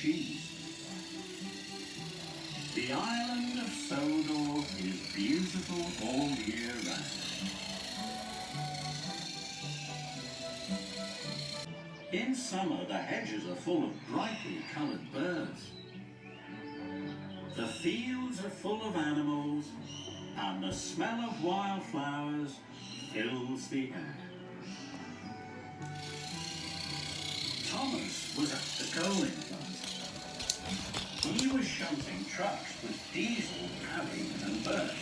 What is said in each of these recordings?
cheese. The island of Sodor is beautiful all year round. In summer, the hedges are full of brightly coloured birds. The fields are full of animals, and the smell of wildflowers fills the air. Thomas was at the coaling plant. He was shunting trucks with Diesel, Harry and Bert.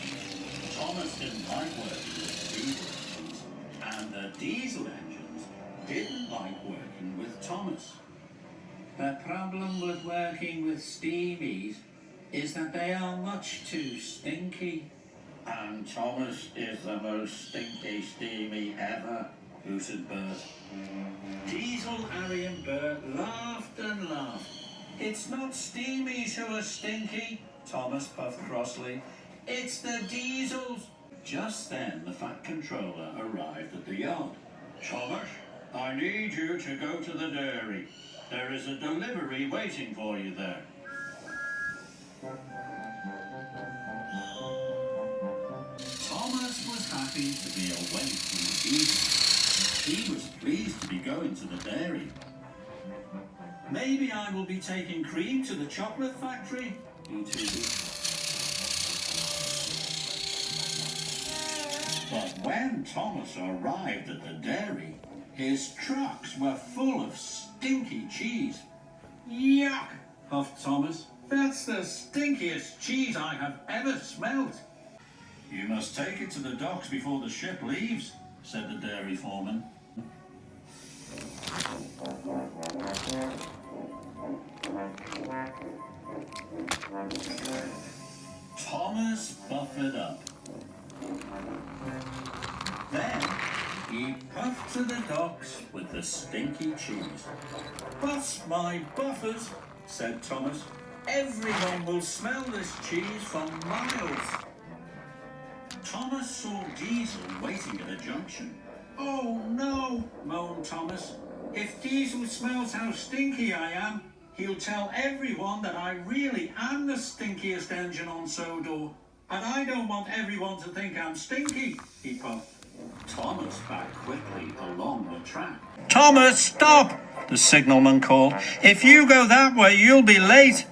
Thomas didn't like working with the diesel engines, and the diesel engines didn't like working with Thomas. The problem with working with steamies is that they are much too stinky. And Thomas is the most stinky steamy ever, hooted Bert. Diesel, Harry and Bert laughed and laughed. It's not steamies who are stinky, Thomas puffed crossly. It's the diesels. Just then the Fat Controller arrived at the yard. Thomas, I need you to go to the dairy. There is a delivery waiting for you there. Thomas was happy to be away from the diesel. He was pleased to be going to the dairy. Maybe I will be taking cream to the chocolate factory, he tooted. But when Thomas arrived at the dairy, his trucks were full of stinky cheese. Yuck, puffed Thomas. That's the stinkiest cheese I have ever smelt. You must take it to the docks before the ship leaves, said the dairy foreman. Thomas buffered up. Then he puffed to the docks with the stinky cheese. Bust my buffers, said Thomas. Everyone will smell this cheese for miles. Thomas saw Diesel waiting at a junction. Oh no, moaned Thomas. If Diesel smells how stinky I am, he'll tell everyone that I really am the stinkiest engine on Sodor. And I don't want everyone to think I'm stinky, he puffed. Thomas backed quickly along the track. Thomas, stop! The signalman called. If you go that way, you'll be late.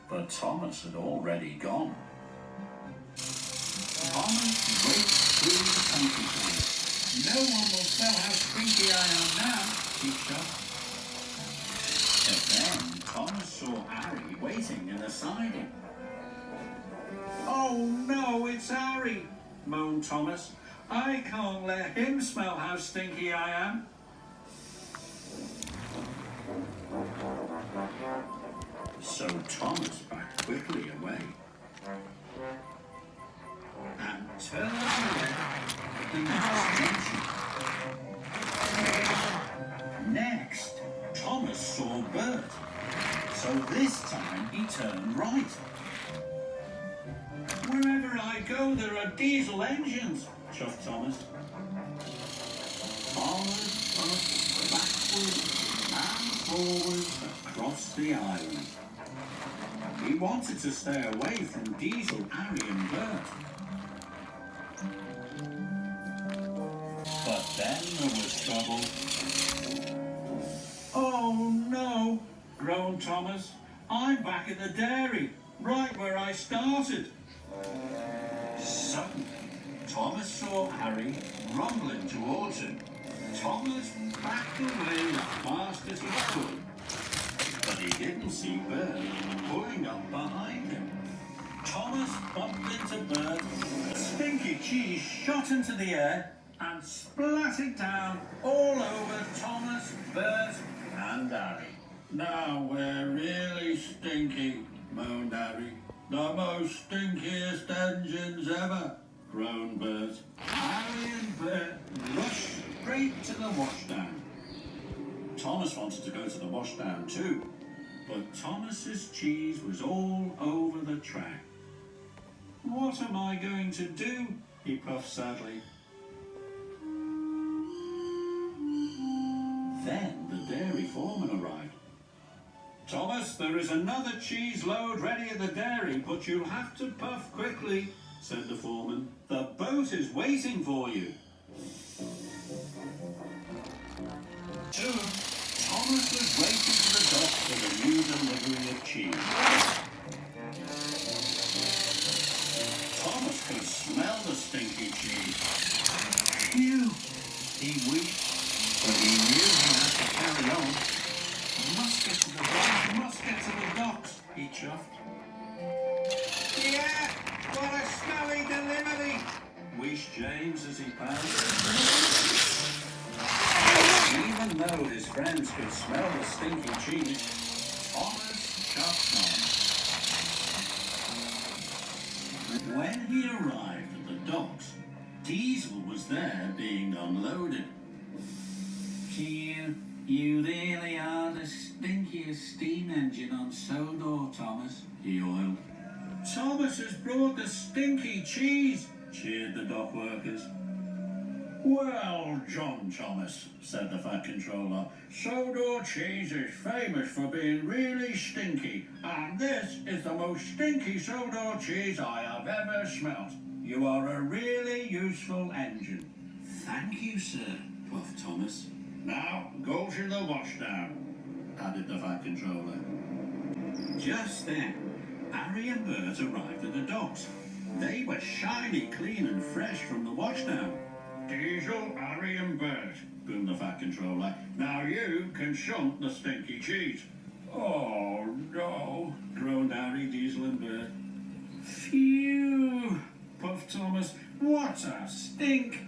But Thomas had already gone. Thomas raced through the countryside. No one will tell how stinky I am now, he shouted. But then Thomas saw Harry waiting in the siding. Oh no, it's Harry, moaned Thomas. I can't let him smell how stinky I am. So Thomas backed quickly away and turned left at the next junction. Next, Thomas saw Bert, so this time he turned right. Wherever I go, there are diesel engines, chuffed Thomas. Thomas puffed backwards and forwards across the island. He wanted to stay away from Diesel, Harry and Bert. But then there was trouble. Oh no, groaned Thomas. I'm back at the dairy, right where I started. Suddenly, Thomas saw Harry rumbling towards him. Thomas backed away as fast as he could, but he didn't see Bert pulling up behind him. Thomas bumped into Bert, the stinky cheese shot into the air and splattered down all over Thomas, Bert and Harry. Now we're really stinky, moaned Harry. The most stinkiest engines ever, groaned Bert. Harry and Bert rushed straight to the washdown. Thomas wanted to go to the washdown too, but Thomas's cheese was all over the track. What am I going to do? He puffed sadly. Then the dairy foreman arrived. Thomas, there is another cheese load ready at the dairy, but you'll have to puff quickly, said the foreman. The boat is waiting for you. Soon, Thomas was waiting to the dock for the new delivery of cheese. Thomas could smell the stinky cheese. Phew! He wept, but he knew he had to carry on. Must get to the docks, must get to the docks, he chuffed. Yeah! What a smelly delivery! Wheezed James as he passed. Even though his friends could smell the stinky cheese, Thomas chuffed on. When he arrived at the docks, Diesel was there being unloaded. You really are the stinkiest steam engine on Sodor, Thomas, he oiled. Thomas has brought the stinky cheese, cheered the dock workers. Well, John Thomas, said the Fat Controller, Sodor cheese is famous for being really stinky, and this is the most stinky Sodor cheese I have ever smelt. You are a really useful engine. Thank you, sir, puffed Thomas. Now, go to the washdown, added the Fat Controller. Just then, Harry and Bert arrived at the docks. They were shiny, clean and fresh from the washdown. Diesel, Harry and Bert, boomed the Fat Controller. Now you can shunt the stinky cheese. Oh, no, groaned Harry, Diesel and Bert. Phew, puffed Thomas. What a stink!